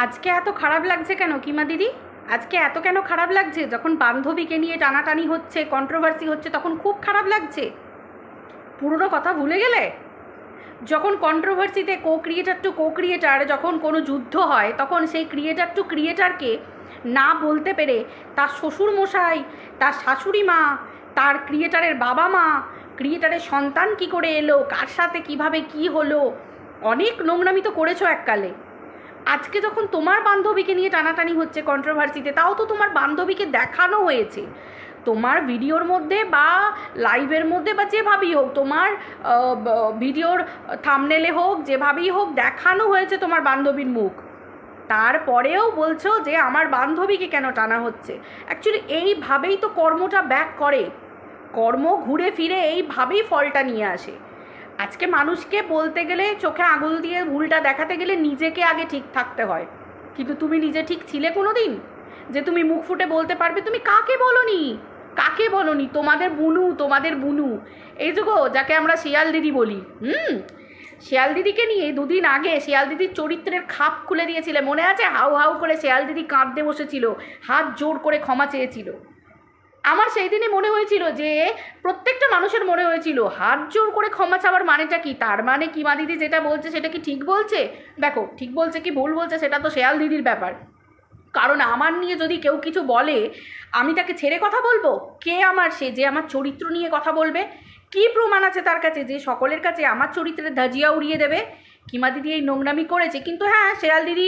আজকে এত খারাপ লাগছে কেন কিমা দিদি? আজকে এত কেন খারাপ লাগছে? যখন বান্ধবীকে নিয়ে টানাটানি হচ্ছে, কন্ট্রোভার্সি হচ্ছে, তখন খুব খারাপ লাগছে। পুরনো কথা ভুলে গেলে? যখন কন্ট্রোভার্সিতে কো ক্রিয়েটার যখন কোনো যুদ্ধ হয়, তখন সেই ক্রিয়েটার টু ক্রিয়েটারকে না বলতে পেরে তার শ্বশুর মশাই, তার শাশুড়ি মা, তার ক্রিয়েটারের বাবা মা, ক্রিয়েটারের সন্তান কি করে এলো, কার সাথে কিভাবে কি হলো, অনেক নোংরামি তো করেছো এককালে। আজকে যখন তোমার বান্ধবীকে নিয়ে টানাটানি হচ্ছে কন্ট্রোভার্সিতে, তাও তো তোমার বান্ধবীকে দেখানো হয়েছে তোমার ভিডিওর মধ্যে বা লাইভের মধ্যে, বা যেভাবেই হোক, তোমার ভিডিওর থাম্বনেলে হোক, যেভাবেই হোক, দেখানো হয়েছে তোমার বান্ধবীর মুখ। তারপরেও বলছো যে আমার বান্ধবীকে কেন টানা হচ্ছে। অ্যাকচুয়ালি এইভাবেই তো কর্মটা ব্যাক করে, কর্ম ঘুরে ফিরে এইভাবেই ফলটা নিয়ে আসে। আজকে মানুষকে বলতে গেলে, চোখে আঙুল দিয়ে ভুলটা দেখাতে গেলে নিজেকে আগে ঠিক থাকতে হয়। কিন্তু তুমি নিজে ঠিক ছিলে কোনো দিন যে তুমি মুখ ফুটে বলতে পারবে? তুমি কাকে বলনি, কাকে বলনি? তোমাদের বুনু, এই যে গো, যাকে আমরা শিয়াল দিদি বলি, শিয়াল দিদিকে নিয়ে দুদিন আগে শিয়াল দিদির চরিত্রের খাপ খুলে দিয়েছিলে, মনে আছে? হাউ হাউ করে শিয়াল দিদি কাঁদতে বসেছিল, হাত জোর করে ক্ষমা চেয়েছিল। আমার সেই দিনই মনে হয়েছিল যে প্রত্যেকটা মানুষের মনে হয়েছিল হাত জোর করে ক্ষমা চাওয়ার মানেটা কি? তার মানে কিমা দিদি যেটা বলছে সেটা কি ঠিক বলছে? দেখো, ঠিক বলছে কি ভুল বলছে সেটা তো শেয়াল দিদির ব্যাপার। কারণ আমার নিয়ে যদি কেউ কিছু বলে, আমি তাকে ছেড়ে কথা বলবো? কে আমার সে যে আমার চরিত্র নিয়ে কথা বলবে? কি প্রমাণ আছে তার কাছে যে সকলের কাছে আমার চরিত্রের ধাজিয়া উড়িয়ে দেবে? কিমা দিদি এই নোংরামি করেছে, কিন্তু হ্যাঁ, শেয়াল দিদি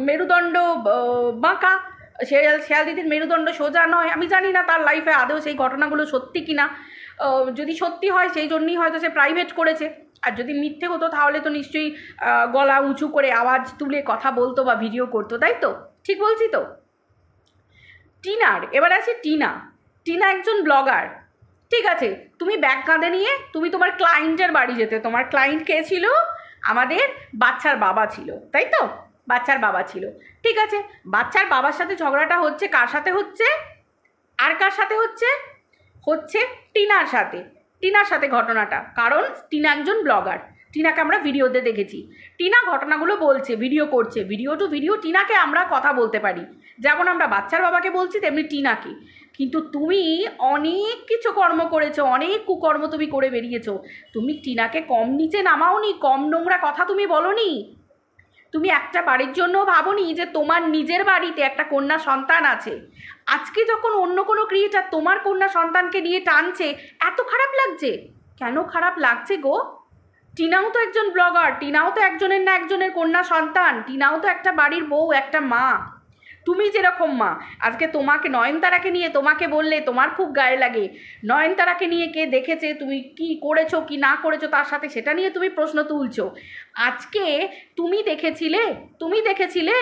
মেরুদণ্ড বাঁকা। শেয়াল দিদির মেরুদণ্ড সোজা নয়। আমি জানি না তার লাইফে আদৌ সেই ঘটনাগুলো সত্যি কিনা। যদি সত্যি হয় সেই জন্যই হয়তো সে প্রাইভেট করেছে, আর যদি মিথ্যে হতো তাহলে তো নিশ্চয়ই গলা উঁচু করে আওয়াজ তুলে কথা বলতো বা ভিডিও করতো, তাই তো? ঠিক বলছি তো? টিনার এবার আছে টিনা একজন ব্লগার। ঠিক আছে, তুমি ব্যাগ কাঁধে নিয়ে তুমি তোমার ক্লায়েন্টের বাড়ি যেতে। তোমার ক্লায়েন্ট কে ছিল? আমাদের বাচ্চার বাবা ছিল, তাই তো? বাচ্চার বাবা ছিল। ঠিক আছে, বাচ্চার বাবার সাথে ঝগড়াটা হচ্ছে কার সাথে হচ্ছে? আর কার সাথে হচ্ছে? হচ্ছে টিনার সাথে ঘটনাটা। কারণ টিনা একজন ব্লগার, টিনাকে আমরা ভিডিওতে দেখেছি। টিনা ঘটনাগুলো বলছে, ভিডিও করছে, ভিডিও টু ভিডিও টিনাকে আমরা কথা বলতে পারি। যেমন আমরা বাচ্চার বাবাকে বলছি, তেমনি টিনাকে। কিন্তু তুমি অনেক কিছু কর্ম করেছো, অনেক কুকর্ম তুমি করে বেরিয়েছো। তুমি টিনাকে কম নিচে নামাওনি, কম নোংরা কথা তুমি বলনি। তুমি একটা বাড়ির জন্য ভাবোনি যে তোমার নিজের বাড়িতে একটা কন্যা সন্তান আছে। আজকে যখন অন্য কোনো ক্রিয়েটার তোমার কন্যা সন্তানকে নিয়ে টানছে, এত খারাপ লাগছে কেন? খারাপ লাগছে গো। টিনাও তো একজন ব্লগার, টিনাও তো একজনের না একজনের কন্যা সন্তান, টিনাও তো একটা বাড়ির বউ, একটা মা। তুমি যেরকম মা, আজকে তোমাকে নয়নতারাকে নিয়ে তোমাকে বললে তোমার খুব গায়ে লাগে। নয়নতারাকে নিয়ে কে দেখেছে তুমি কি করেছো কি না করেছো তার সাথে, সেটা নিয়ে তুমি প্রশ্ন তুলছো। আজকে তুমি দেখেছিলে,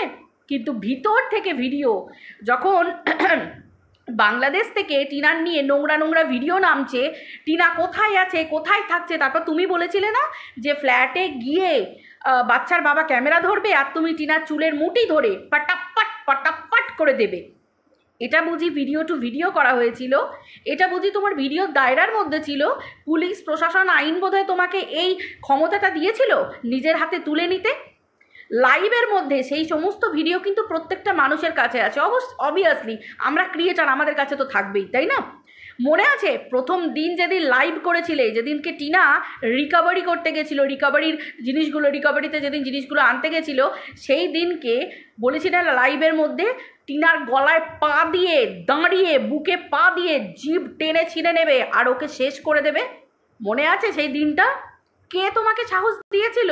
কিন্তু ভিতর থেকে ভিডিও যখন বাংলাদেশ থেকে টিনার নিয়ে নোংরা নোংরা ভিডিও নামছে, টিনা কোথায় আছে, কোথায় থাকছে, তারপর তুমি বলেছিলে না যে ফ্ল্যাটে গিয়ে বাচ্চার বাবা ক্যামেরা ধরবে আর তুমি টিনার চুলের মুঠি ধরে পটাপ্পাট করে দেবে। এটা বুঝি ভিডিও টু ভিডিও করা হয়েছিল? এটা বুঝি তোমার ভিডিওর দায়রার মধ্যে ছিল? পুলিশ প্রশাসন আইন বোধহয় তোমাকে এই ক্ষমতাটা দিয়েছিল নিজের হাতে তুলে নিতে। লাইভের মধ্যে সেই সমস্ত ভিডিও কিন্তু প্রত্যেকটা মানুষের কাছে আছে। অবভিয়াসলি আমরা ক্রিয়েটার, আমাদের কাছে তো থাকবেই, তাই না? মনে আছে প্রথম দিন যেদিন লাইভ করেছিলে, যেদিনকে টিনা রিকভারি করতে গেছিলো, রিকভারিতে যেদিন জিনিসগুলো আনতে গেছিলো, সেই দিনকে বলেছিলেন লাইভের মধ্যে টিনার গলায় পা দিয়ে দাঁড়িয়ে, বুকে পা দিয়ে জিভ টেনে ছিঁড়ে নেবে আর ওকে শেষ করে দেবে। মনে আছে সেই দিনটা? কে তোমাকে সাহস দিয়েছিল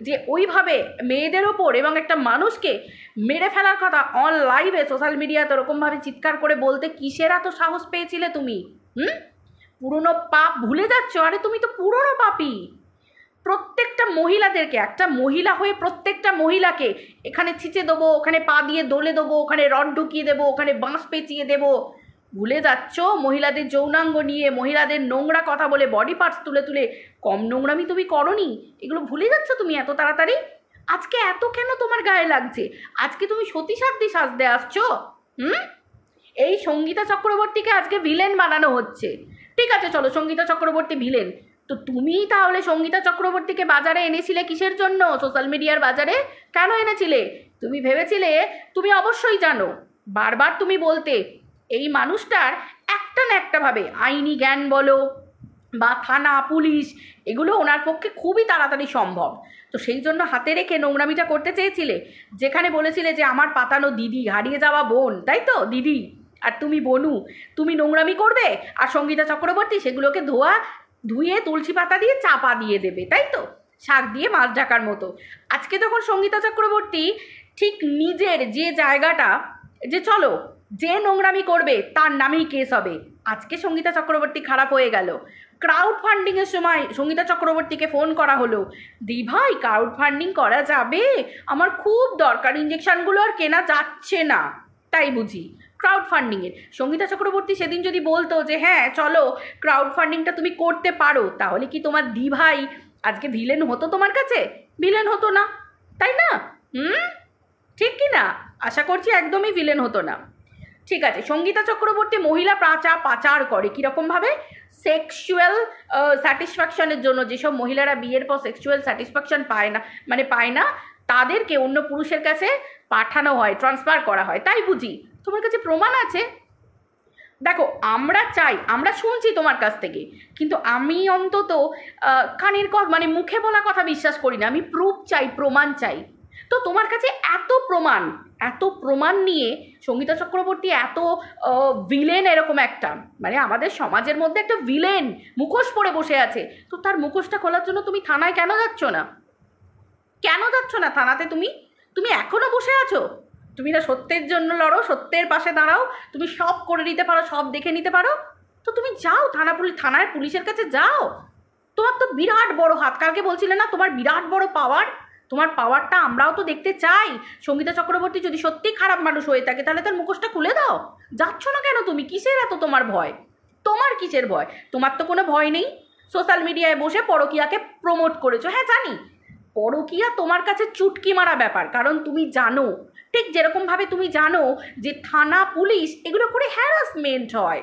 যে ওইভাবে মেয়েদের ওপর এবং একটা মানুষকে মেরে ফেলার কথা অন লাইভে সোশ্যাল মিডিয়াতে ওরকমভাবে চিৎকার করে বলতে? কিসের এত সাহস পেয়েছিলে তুমি? পুরনো পাপ ভুলে যাচ্ছ? আরে তুমি তো পুরনো পাপী। প্রত্যেকটা মহিলাদেরকে, একটা মহিলা হয়ে প্রত্যেকটা মহিলাকে এখানে ছিঁচে দেবো, ওখানে পা দিয়ে দোলে দেবো, ওখানে রড ঢুকিয়ে দেবো, ওখানে বাঁশ পেঁচিয়ে দেবো। ভুলে যাচ্ছ মহিলাদের যৌনাঙ্গ নিয়ে, মহিলাদের নোংরা কথা বলে, বডি পার্টস তুলে তুলে কম নোংরামি তুমি করনি। এগুলো ভুলে যাচ্ছ তুমি এত তাড়াতাড়ি? আজকে এত কেন তোমার গায়ে লাগছে? আজকে তুমি সতী সাধ্বী সাজতে আসছো? এই সঙ্গীতা চক্রবর্তীকে আজকে ভিলেন বানানো হচ্ছে। ঠিক আছে, চলো সঙ্গীতা চক্রবর্তী ভিলেন, তো তুমি তাহলে সঙ্গীতা চক্রবর্তীকে বাজারে এনেছিলে কিসের জন্য? সোশ্যাল মিডিয়ার বাজারে কেন এনেছিলে? তুমি ভেবেছিলে, তুমি অবশ্যই জানো, বারবার তুমি বলতে এই মানুষটার একটা না একটাভাবে আইনি জ্ঞান বলো বা থানা পুলিশ এগুলো ওনার পক্ষে খুবই তাড়াতাড়ি সম্ভব। তো সেই জন্য হাতে রেখে নোংরামিটা করতে চেয়েছিলে, যেখানে বলেছিলে যে আমার পাতানো দিদি, হারিয়ে যাওয়া বোন, তাই তো? দিদি আর তুমি বনু, তুমি নোংরামি করবে আর সঙ্গীতা চক্রবর্তী সেগুলোকে ধুয়ে তুলসী পাতা দিয়ে চাপা দিয়ে দেবে, তাই তো? শাক দিয়ে মাছ ঢাকার মতো। আজকে যখন সঙ্গীতা চক্রবর্তী ঠিক নিজের যে জায়গাটা, যে চলো যে নোংরামি করবে তার নামেই কেস হবে, আজকে সঙ্গীতা চক্রবর্তী খারাপ হয়ে গেল। ক্রাউড ফান্ডিংয়ের সময় সঙ্গীতা চক্রবর্তীকে ফোন করা হলো, দি ভাই ক্রাউড ফান্ডিং করা যাবে, আমার খুব দরকার, ইঞ্জেকশনগুলো আর কেনা যাচ্ছে না, তাই বুঝি ক্রাউড ফান্ডিংয়ের। সঙ্গীতা চক্রবর্তী সেদিন যদি বলতো যে হ্যাঁ চলো ক্রাউড ফান্ডিংটা তুমি করতে পারো, তাহলে কি তোমার দি ভাই আজকে ভিলেন হতো তোমার কাছে? ভিলেন হতো না, তাই না? ঠিক কি না? আশা করছি একদমই ভিলেন হতো না। ঠিক আছে, সঙ্গীতা চক্রবর্তী মহিলা পাচার করে কীরকমভাবে? সেক্সুয়াল স্যাটিসফ্যাকশনের জন্য। যেসব মহিলারা বিয়ের পর সেক্সুয়াল স্যাটিসফ্যাকশন পায় না তাদেরকে অন্য পুরুষের কাছে পাঠানো হয়, ট্রান্সফার করা হয়, তাই বুঝি? তোমার কাছে প্রমাণ আছে? দেখো আমরা শুনছি তোমার কাছ থেকে, কিন্তু আমি অন্তত কানের কথা মুখে বলা কথা বিশ্বাস করি না, আমি প্রুফ চাই, প্রমাণ চাই। তো তোমার কাছে এত প্রমাণ নিয়ে সঙ্গীতা চক্রবর্তী এত ভিলেন, এরকম একটা আমাদের সমাজের মধ্যে একটা ভিলেন মুখোশ পরে বসে আছে, তো তার মুখোশটা খোলার জন্য তুমি থানায় কেন যাচ্ছ না? থানাতে? তুমি এখনো বসে আছো? তুমি না সত্যের জন্য লড়ো, সত্যের পাশে দাঁড়াও, তুমি সব করে নিতে পারো, সব দেখে নিতে পারো, তো তুমি যাও থানায় পুলিশের কাছে যাও। তোমার তো বিরাট বড় হাত, কালকে বলছিলে না তোমার বিরাট বড় পাওয়ার, তোমার পাওয়ারটা আমরাও তো দেখতে চাই। সঙ্গীতা চক্রবর্তী যদি সত্যি খারাপ মানুষ হয়ে থাকে তাহলে তার মুখোশটা খুলে দাও। যাচ্ছ না কেন তুমি? কিসের এত তোমার ভয়? তোমার কিসের ভয়? তোমার তো কোনো ভয় নেই। সোশ্যাল মিডিয়ায় বসে পরকীয়াকে প্রমোট করেছো, হ্যাঁ জানি, পরকীয়া তোমার কাছে চুটকি মারা ব্যাপার, কারণ তুমি জানো, ঠিক যেরকমভাবে তুমি জানো যে থানা পুলিশ এগুলো করে হ্যারাসমেন্ট হয়।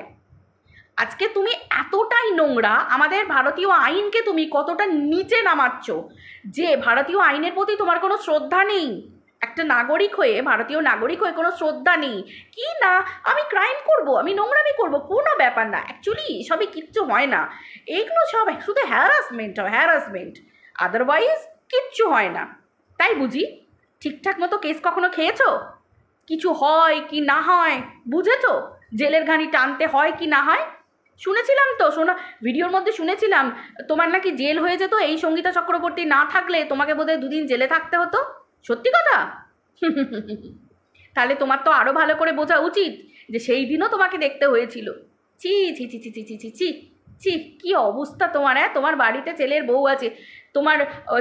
আজকে তুমি এতটাই নোংরা, আমাদের ভারতীয় আইনকে তুমি কতটা নিচে নামাচ্ছ, যে ভারতীয় আইনের প্রতি তোমার কোনো শ্রদ্ধা নেই। একটা নাগরিক হয়ে, ভারতীয় নাগরিক হয়ে কোনো শ্রদ্ধা নেই কি না, আমি ক্রাইম করব, আমি নোংরামি করব, কোনো ব্যাপার না। অ্যাকচুয়ালি এসবই কিচ্ছু হয় না, এগুলো সব শুধু হ্যারাসমেন্ট হয়, হ্যারাসমেন্ট, আদারওয়াইজ কিচ্ছু হয় না, তাই বুঝি? ঠিকঠাক মতো কেস কখনো খেয়েছো? কিছু হয় কি না হয় বুঝেছো? জেলের ঘানি টানতে হয় কি না হয়? শুনেছিলাম তো, ভিডিওর মধ্যে শুনেছিলাম তোমার নাকি জেল হয়ে যেত, এই সঙ্গীতা চক্রবর্তী না থাকলে তোমাকে বোধহয় 2 দিন জেলে থাকতে হতো। সত্যি কথা? তাহলে তোমার তো আরও ভালো করে বোঝা উচিত যে সেই দিনও তোমাকে দেখতে হয়েছিল। ছি ছি ছি ছি ছি ছি ছি ছি ছি, কী অবস্থা তোমার! তোমার বাড়িতে ছেলের বউ আছে, তোমার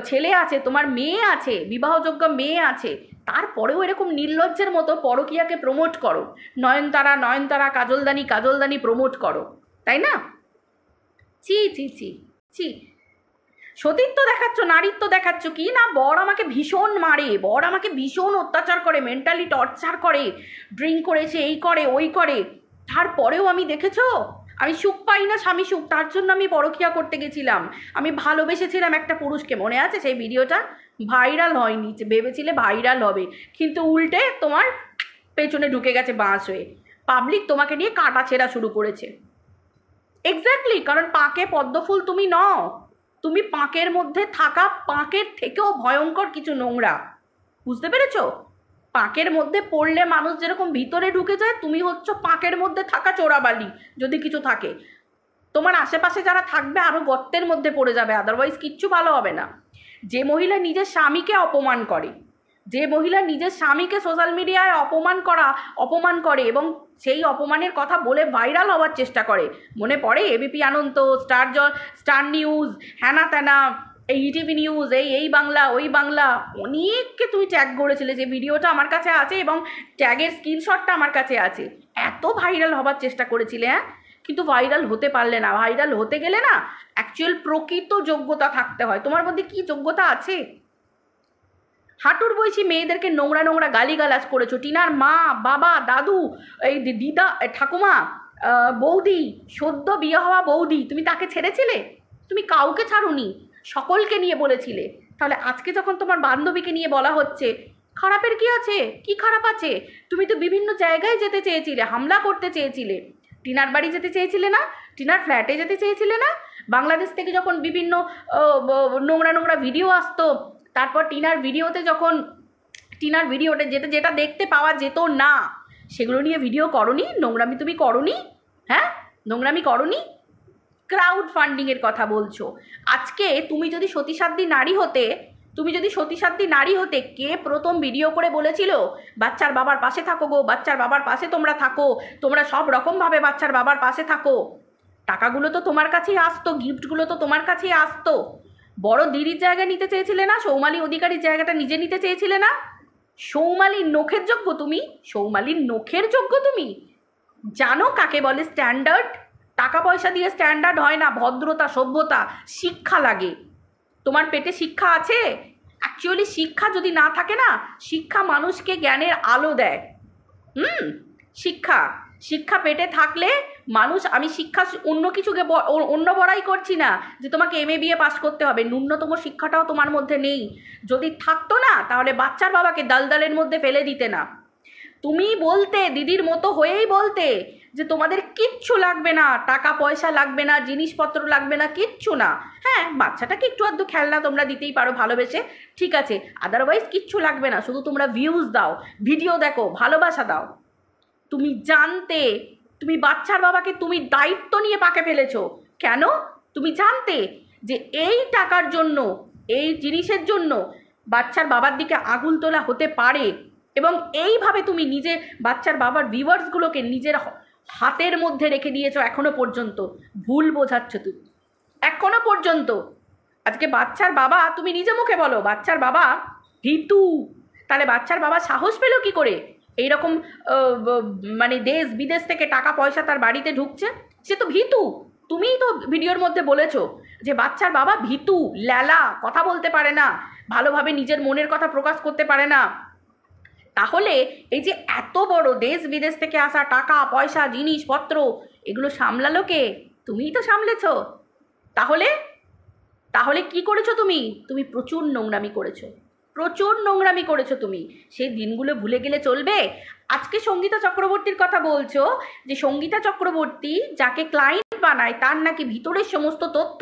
ছেলে আছে, তোমার মেয়ে আছে, বিবাহযোগ্য মেয়ে আছে, তারপরেও এরকম নির্লজ্জের মতো পরকীয়াকে প্রমোট করো, নয়নতারা কাজলদানি প্রমোট করো, তাই না? ছি ছি ছি ছি, সতীত্ব দেখাচ্ছ, নারীত্ব দেখাচ্ছ কি না? বর আমাকে ভীষণ মারে, বর আমাকে ভীষণ অত্যাচার করে, মেন্টালি টর্চার করে, ড্রিঙ্ক করেছে, এই করে ওই করে, তারপরেও আমি দেখেছো আমি সুখ পাই না, স্বামী সুখ, তার জন্য আমি পরকীয়া করতে গেছিলাম। আমি ভালোবেসেছিলাম একটা পুরুষকে, মনে আছে সেই ভিডিওটা? ভাইরাল হয়নি, ভেবেছিলে ভাইরাল হবে, কিন্তু উল্টে তোমার পেছনে ঢুকে গেছে বাঁশ হয়ে, পাবলিক তোমাকে নিয়ে কাটা ছেঁড়া শুরু করেছে। এক্স্যাক্টলি, কারণ পাঁকে পদ্মফুল তুমি নও, তুমি পাঁকের মধ্যে থাকা, পাঁকের থেকেও ভয়ঙ্কর কিছু নোংরা, বুঝতে পেরেছো? পাঁকের মধ্যে পড়লে মানুষ যেরকম ভিতরে ঢুকে যায়, তুমি হচ্ছ পাঁকের মধ্যে থাকা চোরাবালি। যদি কিছু থাকে, তোমার আশেপাশে যারা থাকবে আরও গর্তের মধ্যে পড়ে যাবে, আদারওয়াইজ কিচ্ছু ভালো হবে না। যে মহিলা নিজের স্বামীকে অপমান করে, যে মহিলা নিজের স্বামীকে সোশ্যাল মিডিয়ায় অপমান করে এবং সেই অপমানের কথা বলে ভাইরাল হওয়ার চেষ্টা করে, মনে পড়ে এবিপি আনন্দ, স্টার নিউজ, হ্যানা ত্যানা, এই ইটিভি নিউজ, এই বাংলা, ওই বাংলা, অনেককে তুমি ট্যাগ করেছিলে, যে ভিডিওটা আমার কাছে আছে এবং ট্যাগের স্ক্রিনশটটা আমার কাছে আছে। এত ভাইরাল হবার চেষ্টা করেছিলে, কিন্তু ভাইরাল হতে পারলে না। ভাইরাল হতে গেলে না অ্যাকচুয়াল প্রকৃত যোগ্যতা থাকতে হয়। তোমার মধ্যে কি যোগ্যতা আছে? হাঁটুর বয়সী মেয়েদেরকে নোংরা গালিগালাজ করেছো, টিনার মা, বাবা, দাদু, এই দিদা, ঠাকুমা, বৌদি, সদ্য বিয়ে হওয়া বৌদি, তুমি তাকে ছেড়েছিলে? তুমি কাউকে ছাড়োনি, সকলকে নিয়ে বলেছিলে। তাহলে আজকে যখন তোমার বান্ধবীকে নিয়ে বলা হচ্ছে, খারাপের কি আছে? কি খারাপ আছে? তুমি তো বিভিন্ন জায়গায় যেতে চেয়েছিলে, হামলা করতে চেয়েছিলে। টিনার বাড়ি যেতে চেয়েছিলে না? টিনার ফ্ল্যাটে যেতে চেয়েছিলে না? বাংলাদেশ থেকে যখন বিভিন্ন নোংরা নোংরা ভিডিও আসতো, তারপর টিনার ভিডিওতে যেটা যেটা দেখতে পাওয়া যেত না, সেগুলো নিয়ে ভিডিও করনি? নোংরামি তুমি করনি? হ্যাঁ, নোংরামি করনি? ক্রাউড ফান্ডিংয়ের কথা বলছো। আজকে তুমি যদি সতীসাধ্যী নারী হতে, কে প্রথম ভিডিও করে বলেছিল বাচ্চার বাবার পাশে থাকো গো, বাচ্চার বাবার পাশে তোমরা থাকো, তোমরা সব রকমভাবে বাচ্চার বাবার পাশে থাকো? টাকাগুলো তো তোমার কাছেই আসতো, গিফটগুলো তো তোমার কাছেই আসতো। বড় দিদির জায়গা নিতে চেয়েছিলে না? সৌমালী অধিকারীর জায়গাটা নিজে নিতে চেয়েছিলে না? সৌমালীর নখের যোগ্য তুমি জানো কাকে বলে স্ট্যান্ডার্ড? টাকা পয়সা দিয়ে স্ট্যান্ডার্ড হয় না, ভদ্রতা, সভ্যতা, শিক্ষা লাগে। তোমার পেটে শিক্ষা আছে? অ্যাকচুয়ালি শিক্ষা যদি না থাকে না, শিক্ষা মানুষকে জ্ঞানের আলো দেয়। শিক্ষা পেটে থাকলে মানুষ, আমি শিক্ষা অন্য কিছুকে অন্য বড়াই করছি না যে তোমাকে MA BA পাস করতে হবে, ন্যূনতম শিক্ষাটাও তোমার মধ্যে নেই। যদি থাকতো না, তাহলে বাচ্চার বাবাকে দালদালের মধ্যে ফেলে দিতে না। তুমি বলতে, দিদির মতো হয়েই বলতে যে তোমাদের কিচ্ছু লাগবে না, টাকা পয়সা লাগবে না, জিনিসপত্র লাগবে না, কিচ্ছু না। হ্যাঁ, বাচ্চাটাকে একটু আধটু খেলনা তোমরা দিতেই পারো ভালোবেসে, ঠিক আছে, আদারওয়াইজ কিচ্ছু লাগবে না, শুধু তোমরা ভিউজ দাও, ভিডিও দেখো, ভালোবাসা দাও। তুমি জানতে, তুমি বাচ্চার বাবাকে তুমি দায়িত্ব নিয়ে পাকে ফেলেছো। কেন? তুমি জানতে যে এই টাকার জন্য, এই জিনিসের জন্য বাচ্চার বাবার দিকে আঙুল তোলা হতে পারে, এবং এইভাবে তুমি নিজে বাচ্চার বাবার ভিউয়ার্সগুলোকে নিজের হাতের মধ্যে রেখে দিয়েছো এখনো পর্যন্ত। ভুল বোঝাচ্ছ তুমি এখনো পর্যন্ত। আজকে বাচ্চার বাবা, তুমি নিজে মুখে বলো বাচ্চার বাবা ভীতু, তাহলে বাচ্চার বাবা সাহস পেল কি করে এইরকম মানে দেশ বিদেশ থেকে টাকা পয়সা তার বাড়িতে ঢুকছে? সে তো ভীতু। তুমিই তো ভিডিওর মধ্যে বলেছো যে বাচ্চার বাবা ভীতু, ল্যালা, কথা বলতে পারে না, ভালোভাবে নিজের মনের কথা প্রকাশ করতে পারে না। তাহলে এই যে এত বড় দেশ বিদেশ থেকে আসা টাকা পয়সা জিনিসপত্র, এগুলো সামলালো কে? তুমিই তো সামলেছো। তাহলে কি করেছো তুমি? তুমি প্রচুর নোংরামি করেছো তুমি। সেই দিনগুলো ভুলে গেলে চলবে? আজকে সঙ্গীতা চক্রবর্তীর কথা বলছো যে সঙ্গীতা চক্রবর্তী যাকে ক্লায়েন্ট বানায় তার নাকি ভিতরের সমস্ত তথ্য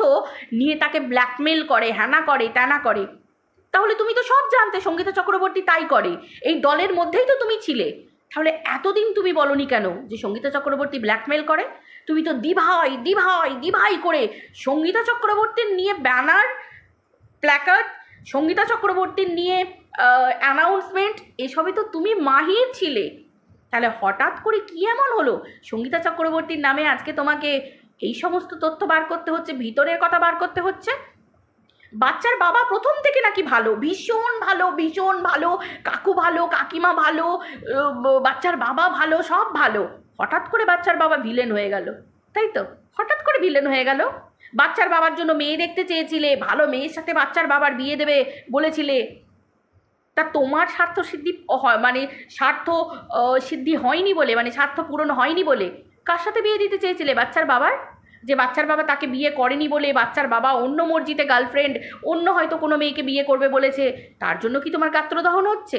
নিয়ে তাকে ব্ল্যাকমেল করে, হ্যানা করে, ত্যানা করে। তাহলে তুমি তো সব জানতে সঙ্গীতা চক্রবর্তী তাই করে, এই দলের মধ্যেই তো তুমি ছিলে। তাহলে এতদিন তুমি বলনি কেন যে সঙ্গীতা চক্রবর্তী ব্ল্যাকমেল করে? তুমি তো দিভাই করে সঙ্গীতা চক্রবর্তীর নিয়ে ব্যানার, প্ল্যাকার্ড, সঙ্গীতা চক্রবর্তীর নিয়ে অ্যানাউন্সমেন্ট, এসবে তো তুমি মাহির ছিলে। তাহলে হঠাৎ করে কি এমন হলো সঙ্গীতা চক্রবর্তীর নামে আজকে তোমাকে এই সমস্ত তথ্য বার করতে হচ্ছে, ভিতরের কথা বার করতে হচ্ছে? বাচ্চার বাবা প্রথম থেকে নাকি ভালো, ভীষণ ভালো, কাকু ভালো, কাকিমা ভালো, বাচ্চার বাবা ভালো, সব ভালো। হঠাৎ করে বাচ্চার বাবা ভিলেন হয়ে গেল, তাই তো? হঠাৎ করে ভিলেন হয়ে গেল। বাচ্চার বাবার জন্য মেয়ে দেখতে চেয়েছিলে, ভালো মেয়ের সাথে বাচ্চার বাবার বিয়ে দেবে বলেছিলে। তা তোমার স্বার্থ সিদ্ধি হয়নি বলে, মানে স্বার্থ পূরণ হয়নি বলে কার সাথে বিয়ে দিতে চেয়েছিলে বাচ্চার বাবার? যে বাচ্চার বাবা তাকে বিয়ে করেনি বলে, বাচ্চার বাবা অন্য মর্জিতে গার্লফ্রেন্ড, অন্য হয়তো কোনো মেয়েকে বিয়ে করবে বলেছে, তার জন্য কি তোমার গাত্রদহন হচ্ছে?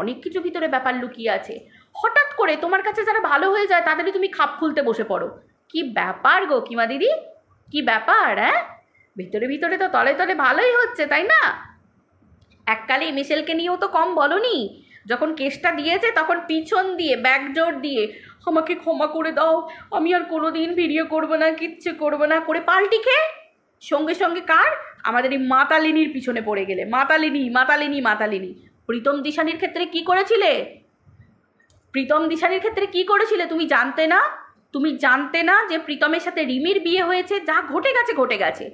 অনেক কিছু ভিতরে ব্যাপার লুকিয়ে আছে। হঠাৎ করে তোমার কাছে যারা ভালো হয়ে যায় তাদেরই তুমি খাপ খুলতে বসে পড়ো। কি ব্যাপার গো কিমা দিদি, কি ব্যাপার? হ্যাঁ, ভিতরে তো তলে তলে ভালোই হচ্ছে, তাই না? এককালে মিশেলকে নিয়েও তো কম বলনি। যখন কেসটা দিয়েছে তখন পিছন দিয়ে, ব্যাকডোর দিয়ে, আমাকে ক্ষমা করে দাও, আমি আর কোনো দিন ভিডিও করবো না, কিচ্ছু করবো না করে পাল্টি খেয়ে সঙ্গে সঙ্গে কার? আমাদের এই মাতালিনীর পিছনে পড়ে গেলে। মাতালিনী। প্রীতম দিশানির ক্ষেত্রে কি করেছিলে? তুমি জানতে না যে প্রীতমের সাথে রিমির বিয়ে হয়েছে? যা ঘটে গেছে।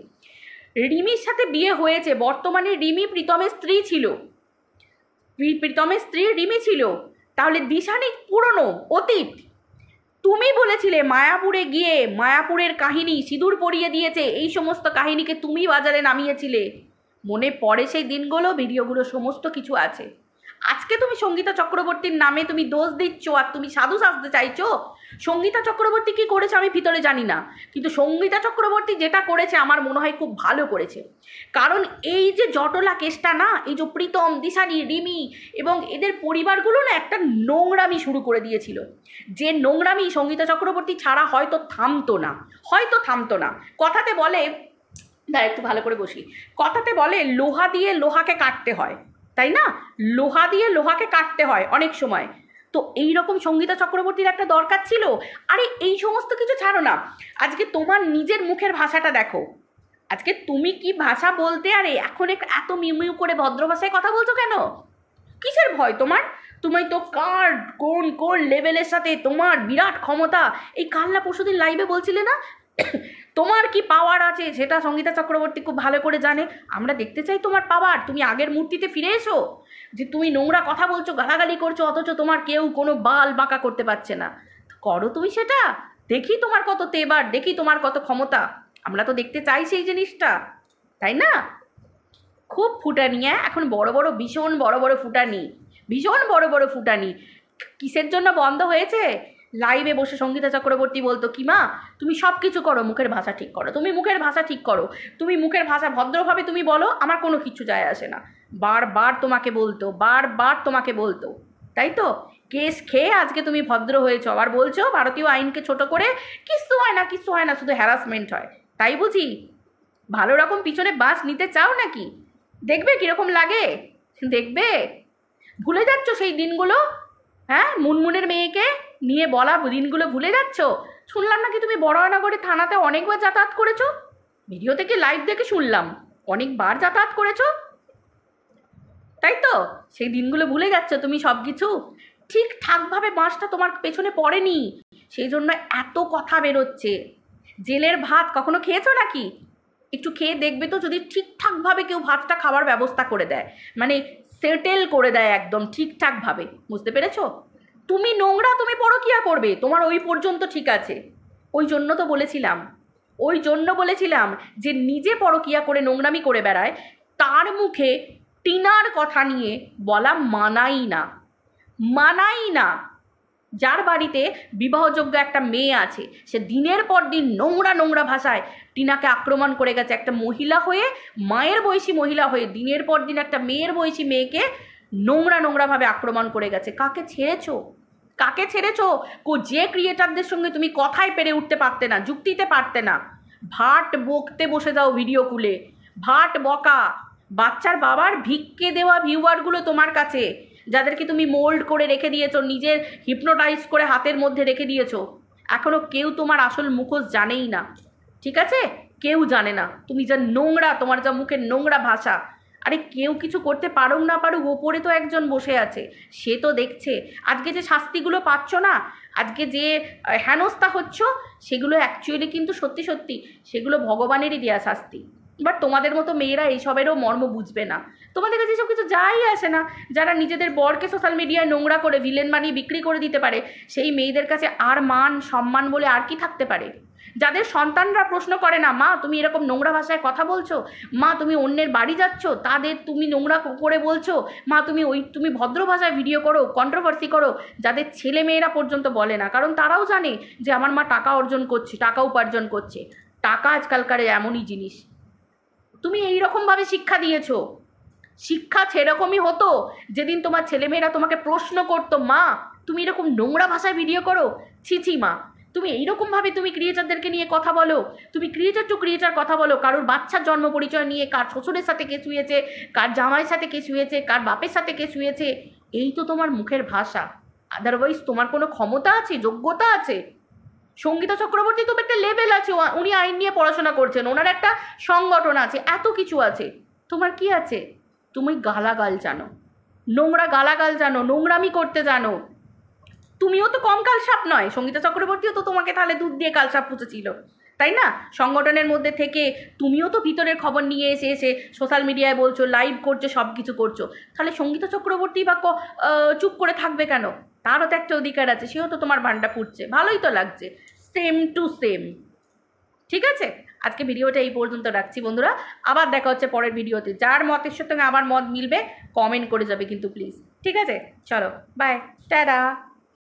রিমির সাথে বিয়ে হয়েছে, বর্তমানে রিমি প্রীতমের স্ত্রী ছিল, প্রীতমের স্ত্রী রিমি ছিল। তাহলে দিশানি পুরনো অতীত। তুমি বলেছিলে মায়াপুরে গিয়ে মায়াপুরের কাহিনী, সিঁদুর পরিয়ে দিয়েছে, এই সমস্ত কাহিনীকে তুমি বাজারে নামিয়েছিলে। মনে পড়ে সেই দিনগুলো, ভিডিওগুলো সমস্ত কিছু আছে। আজকে তুমি সঙ্গীতা চক্রবর্তীর নামে তুমি দোষ দিচ্ছ আর তুমি সাধু সাজতে চাইছো। সঙ্গীতা চক্রবর্তী কি করেছে আমি ভিতরে জানি না, কিন্তু সঙ্গীতা চক্রবর্তী যেটা করেছে আমার মনে হয় খুব ভালো করেছে। কারণ এই যে জটলা কেসটা না, এই যে প্রীতম, দিশানি, রিমি এবং এদের পরিবারগুলো না একটা নোংরামি শুরু করে দিয়েছিল, যে নোংরামি সঙ্গীতা চক্রবর্তী ছাড়া হয়তো থামতো না। কথাতে বলে, দাঁড়া একটু ভালো করে বসি, কথাতে বলে লোহা দিয়ে লোহাকে কাটতে হয়, তাই না? লোহা দিয়ে লোহাকে কাটতে হয় অনেক সময়। তো এই রকম সঙ্গীতা চক্রবর্তীর একটা দরকার ছিল। আরে এই সমস্ত কিছু ছাড়ো না, আজকে তোমার নিজের মুখের ভাষাটা দেখো। আজকে তুমি কি ভাষা বলতে, আরে এখন এত মিউ করে ভদ্র ভাষায় কথা বলছো কেন? কিসের ভয় তোমার? তুমি তো কোন লেভেলের সাথে তোমার বিরাট ক্ষমতা, এই কালনা পরশুদিন লাইভে বলছিলে না তোমার কি পাওয়ার আছে সেটা সঙ্গীতা চক্রবর্তী খুব ভালো করে জানে। আমরা দেখতে চাই তোমার পাওয়ার। তুমি আগের মূর্তিতে ফিরে এসো, যে তুমি নোংরা কথা বলছো, গালাগালি করছো, অথচ তোমার কেউ কোনো বাল বাঁকা করতে পারছে না। করো তুমি সেটা, দেখি তোমার কত তেবার, দেখি তোমার কত ক্ষমতা। আমরা তো দেখতে চাই সেই জিনিসটা, তাই না? খুব ফুটানি, এখন ভীষণ বড় বড় ফুটানি। কিসের জন্য বন্ধ হয়েছে? লাইভে বসে সঙ্গীতা চক্রবর্তী বলতো কি মা তুমি সব কিছু করো, মুখের ভাষা ঠিক করো, তুমি মুখের ভাষা ঠিক করো, তুমি মুখের ভাষা ভদ্রভাবে তুমি বলো, আমার কোনো কিছু যায় আসে না। বারবার তোমাকে বলতো, তাই তো? কেস খেয়ে আজকে তুমি ভদ্র হয়েছো, আবার বলছো ভারতীয় আইনকে ছোট করে কিচ্ছু হয় না, শুধু হ্যারাসমেন্ট হয়। তাই বুঝি? ভালো রকম পিছনে বাস নিতে চাও নাকি? দেখবে কীরকম লাগে, দেখবে। ভুলে যাচ্ছ সেই দিনগুলো, হ্যাঁ? মুনমুনের মেয়েকে নিয়ে বলা দিনগুলো ভুলে যাচ্ছ। শুনলাম নাকি তুমি বড়নগরে থানাতে অনেকবার যাতায়াত করেছো, ভিডিও থেকে লাইভ দেখে শুনলাম অনেকবার যাতায়াত করেছো, তাই তো? সেই দিনগুলো ভুলে যাচ্ছ তুমি সব কিছু। ঠিকঠাকভাবে বাঁশটা তোমার পেছনে পড়েনি, সেই জন্য এত কথা বেরোচ্ছে। জেলের ভাত কখনো খেয়েছো নাকি? একটু খেয়ে দেখবে তো, যদি ঠিকঠাকভাবে কেউ ভাতটা খাওয়ার ব্যবস্থা করে দেয়, মানে সেটেল করে দেয় একদম ঠিকঠাকভাবে, বুঝতে পেরেছো? তুমি নোংরা, তুমি পরকিয়া করবে, তোমার ওই পর্যন্ত ঠিক আছে। ওই জন্য বলেছিলাম যে নিজে পরকিয়া করে নোংরামি করে বেড়ায়, তার মুখে টিনার কথা নিয়ে বলা মানাই না। যার বাড়িতে বিবাহযোগ্য একটা মেয়ে আছে, সে দিনের পর দিন নোংরা ভাষায় টিনাকে আক্রমণ করে গেছে। একটা মহিলা হয়ে, মায়ের বয়সী মহিলা হয়ে দিনের পর দিন একটা মেয়ের বয়সী মেয়েকে নোংরাভাবে আক্রমণ করে গেছে। কাকে ছেড়েছো? যে ক্রিয়েটারদের সঙ্গে তুমি কথায় পেরে উঠতে পারতে না, যুক্তিতে পারতে না, ভাট বকতে বসে যাও ভিডিও খুলে, ভাট বকা। বাচ্চার বাবার ভিক্ষে দেওয়া ভিউয়ারগুলো তোমার কাছে, যাদেরকে তুমি মোল্ড করে রেখে দিয়েছো, নিজের হিপনোটাইজ করে হাতের মধ্যে রেখে দিয়েছো, এখনও কেউ তোমার আসল মুখোশ জানেই না, ঠিক আছে? কেউ জানে না তুমি যা নোংরা, তোমার যা মুখের নোংরা ভাষা। আরে কেউ কিছু করতে পারুক না পারুক, ওপরে তো একজন বসে আছে, সে তো দেখছে। আজকে যে শাস্তিগুলো পাচ্ছ না, আজকে যে হেনস্থা হচ্ছ, সেগুলো অ্যাকচুয়ালি কিন্তু সত্যি সেগুলো ভগবানেরই দেয়া শাস্তি। বাট তোমাদের মতো মেয়েরা এইসবেরও মর্ম বুঝবে না, তোমাদের কাছে এসব কিছু যাই আসে না। যারা নিজেদের বরকে সোশ্যাল মিডিয়ায় নোংরা করে ভিলেন বানিয়ে বিক্রি করে দিতে পারে, সেই মেয়েদের কাছে আর মান সম্মান বলে আর কি থাকতে পারে? যাদের সন্তানরা প্রশ্ন করে না, মা তুমি এরকম নোংরা ভাষায় কথা বলছো, মা তুমি অন্যের বাড়ি যাচ্ছ, তাদের তুমি নোংরা করে বলছো, মা তুমি ভদ্র ভাষায় ভিডিও করো, কন্ট্রোভার্সি করো, যাদের ছেলে মেয়েরা পর্যন্ত বলে না, কারণ তারাও জানে যে আমার মা টাকা উপার্জন করছে। টাকা আজকালকার এমনই জিনিস। তুমি এইরকমভাবে শিক্ষা দিয়েছো। শিক্ষা সেরকমই হতো যেদিন তোমার ছেলেমেয়েরা তোমাকে প্রশ্ন করতো, মা তুমি এরকম নোংরা ভাষায় ভিডিও করো, ছি মা তুমি এইরকমভাবে তুমি ক্রিয়েটারদেরকে নিয়ে কথা বলো, তুমি ক্রিয়েটার টু ক্রিয়েটার কথা বলো, কারোর বাচ্চার জন্ম পরিচয় নিয়ে কার শ্বশুরের সাথে কে শুয়েছে, কার জামাইয়ের সাথে কে শুয়েছে, কার বাপের সাথে কে শুয়েছে, এই তো তোমার মুখের ভাষা। আদারওয়াইজ তোমার কোনো ক্ষমতা আছে, যোগ্যতা আছে? সঙ্গীতা চক্রবর্তী তো একটা লেভেল আছে, উনি আইন নিয়ে পড়াশোনা করছেন, ওনার একটা সংগঠন আছে, এত কিছু আছে। তোমার কি আছে? তুমি গালাগাল জানো, নোংরা গালাগাল জানো, নোংরামি করতে জানো। তুমিও তো কম কালসাপ নয়, সঙ্গীতা চক্রবর্তীও তো তোমাকে তাহলে দুধ দিয়ে কালসাপ পুষেছিল, তাই না? সংগঠনের মধ্যে থেকে তুমিও তো ভিতরের খবর নিয়ে এসে সোশ্যাল মিডিয়ায় বলছো, লাইভ করছো, সব কিছু করছো। তাহলে সঙ্গীতা চক্রবর্তী বা চুপ করে থাকবে কেন? তারও তো একটা অধিকার আছে, সেও তো তোমার ভান্ডা ফুটছে, ভালোই তো লাগছে, সেম টু সেম। ঠিক আছে, আজকে ভিডিওটা এই পর্যন্ত রাখছি বন্ধুরা, আবার দেখা হচ্ছে পরের ভিডিওতে। যার মতের সঙ্গে আমার মত মিলবে কমেন্ট করে যাবে কিন্তু প্লিজ। ঠিক আছে, চলো বাই, টাটা।